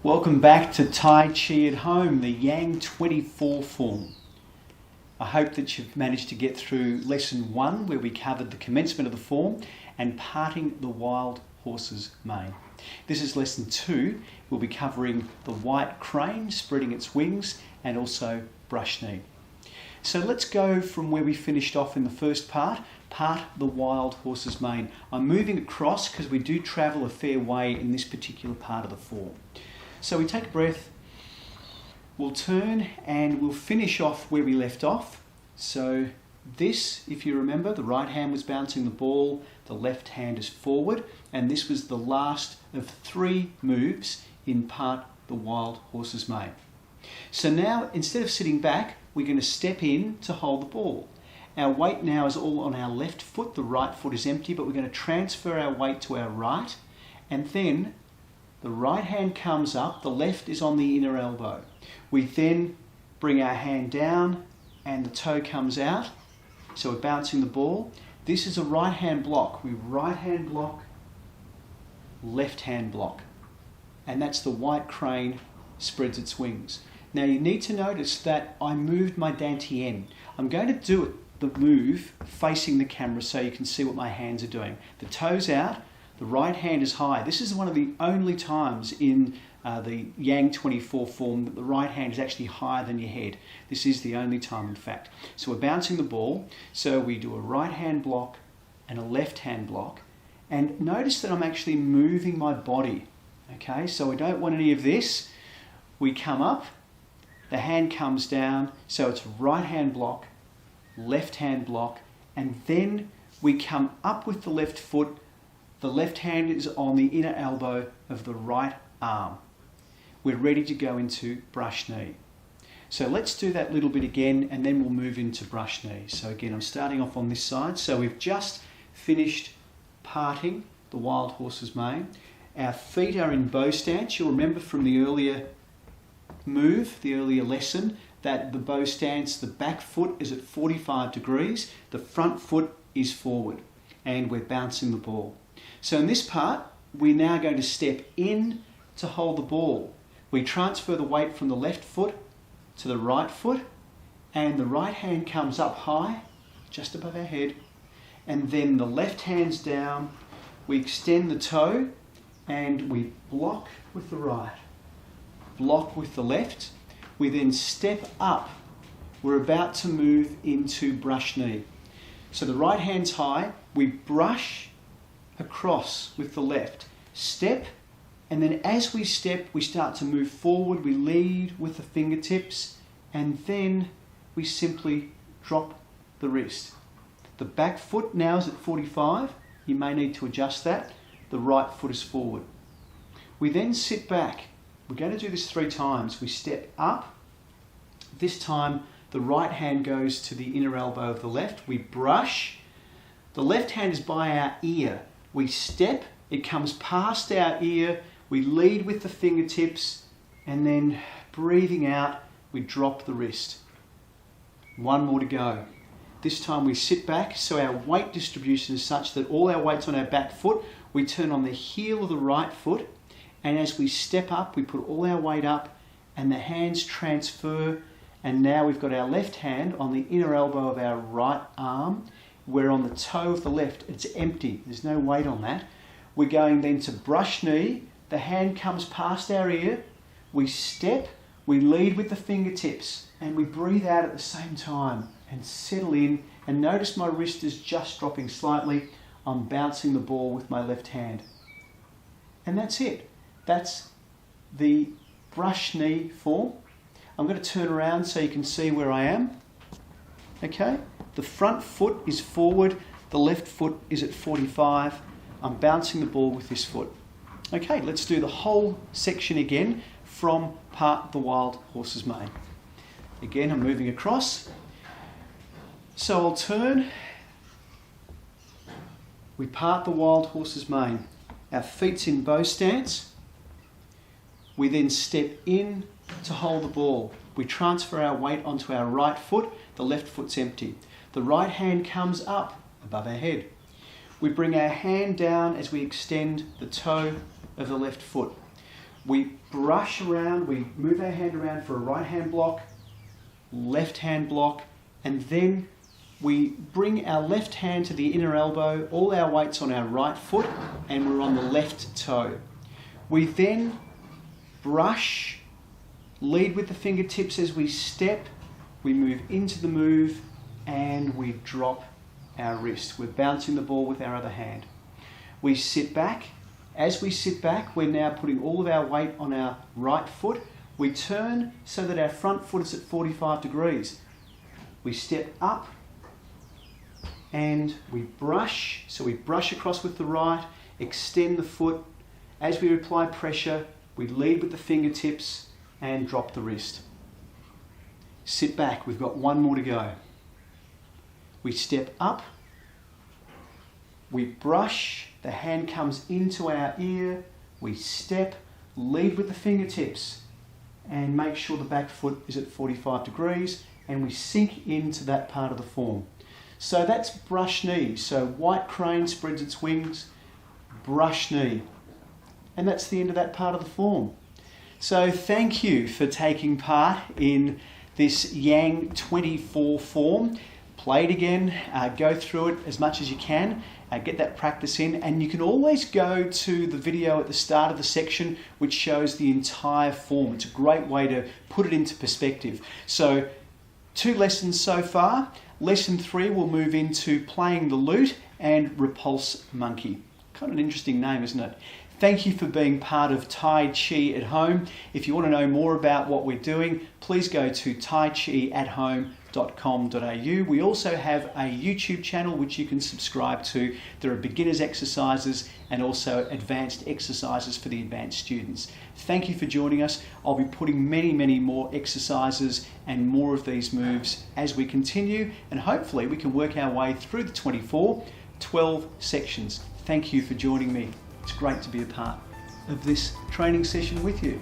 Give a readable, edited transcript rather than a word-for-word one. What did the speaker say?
Welcome back to Tai Chi at Home, the Yang 24 form. I hope that you've managed to get through lesson 1 where we covered the commencement of the form and parting the wild horse's mane. This is lesson 2. We'll be covering the white crane, spreading its wings, and also brush knee. So let's go from where we finished off in the first part the wild horse's mane. I'm moving across because we do travel a fair way in this particular part of the form. So we take a breath, we'll turn and we'll finish off where we left off. So this, if you remember, the right hand was bouncing the ball, the left hand is forward, and this was the last of 3 moves in part the wild horse's mane. So now, instead of sitting back, we're going to step in to hold the ball. Our weight now is all on our left foot, the right foot is empty, but we're going to transfer our weight to our right, and then the right hand comes up, the left is on the inner elbow. We then bring our hand down and the toe comes out. So we're bouncing the ball. This is a right hand block. We right hand block, left hand block. And that's the white crane spreads its wings. Now you need to notice that I moved my dantian. I'm going to do the move facing the camera so you can see what my hands are doing. The toe's out. The right hand is high. This is one of the only times in the Yang 24 form that the right hand is actually higher than your head. This is the only time, in fact. So we're bouncing the ball. So we do a right hand block and a left hand block. And notice that I'm actually moving my body. Okay, so we don't want any of this. We come up, the hand comes down. So it's right hand block, left hand block, and then we come up with the left foot. The left hand is on the inner elbow of the right arm. We're ready to go into brush knee. So let's do that little bit again and then we'll move into brush knee. So again, I'm starting off on this side. So we've just finished parting the wild horse's mane. Our feet are in bow stance. You'll remember from the earlier move, the earlier lesson, that the bow stance, the back foot is at 45 degrees, the front foot is forward, and we're bouncing the ball. So in this part, we're now going to step in to hold the ball. We transfer the weight from the left foot to the right foot, and the right hand comes up high, just above our head, and then the left hand's down. We extend the toe, and we block with the right, block with the left. We then step up. We're about to move into brush knee. So the right hand's high, we brush across with the left, step, and then as we step we start to move forward. We lead with the fingertips and then we simply drop the wrist. The back foot now is at 45. You may need to adjust that. The right foot is forward. We then sit back. We're going to do this 3 times. We step up. This time the right hand goes to the inner elbow of the left. We brush. The left hand is by our ear. We step, it comes past our ear, we lead with the fingertips, and then breathing out, we drop the wrist. 1 more to go. This time we sit back, so our weight distribution is such that all our weight's on our back foot. We turn on the heel of the right foot, and as we step up, we put all our weight up, and the hands transfer, and now we've got our left hand on the inner elbow of our right arm. We're on the toe of the left. It's empty. There's no weight on that. We're going then to brush knee. The hand comes past our ear. We step. We lead with the fingertips. And we breathe out at the same time and settle in. And notice my wrist is just dropping slightly. I'm bouncing the ball with my left hand. And that's it. That's the brush knee form. I'm going to turn around so you can see where I am. Okay? The front foot is forward, the left foot is at 45. I'm bouncing the ball with this foot. Okay, let's do the whole section again from part the wild horse's mane. Again, I'm moving across. So I'll turn. We part the wild horse's mane. Our feet's in bow stance. We then step in to hold the ball. We transfer our weight onto our right foot. The left foot's empty. The right hand comes up above our head. We bring our hand down as we extend the toe of the left foot. We brush around, we move our hand around for a right hand block, left hand block, and then we bring our left hand to the inner elbow, all our weight's on our right foot, and we're on the left toe. We then brush, lead with the fingertips as we step, we move into the move, and we drop our wrist. We're bouncing the ball with our other hand. We sit back. As we sit back, we're now putting all of our weight on our right foot. We turn so that our front foot is at 45 degrees. We step up and we brush. So we brush across with the right, extend the foot. As we apply pressure, we lead with the fingertips and drop the wrist. Sit back, we've got one more to go. We step up, we brush, the hand comes into our ear, we step, lead with the fingertips and make sure the back foot is at 45 degrees and we sink into that part of the form. So that's brush knee. So white crane spreads its wings, brush knee. And that's the end of that part of the form. So thank you for taking part in this Yang 24 form. Play it again, go through it as much as you can, get that practice in, and you can always go to the video at the start of the section which shows the entire form. It's a great way to put it into perspective. So 2 lessons so far. Lesson 3 will move into playing the lute and repulse monkey. Kind of an interesting name, isn't it? Thank you for being part of Tai Chi at Home. If you want to know more about what we're doing, please go to taichiathome.com.au. We also have a YouTube channel which you can subscribe to. There are beginners exercises and also advanced exercises for the advanced students. Thank you for joining us. I'll be putting many more exercises and more of these moves as we continue, and hopefully we can work our way through the 12 sections. Thank you for joining me. It's great to be a part of this training session with you.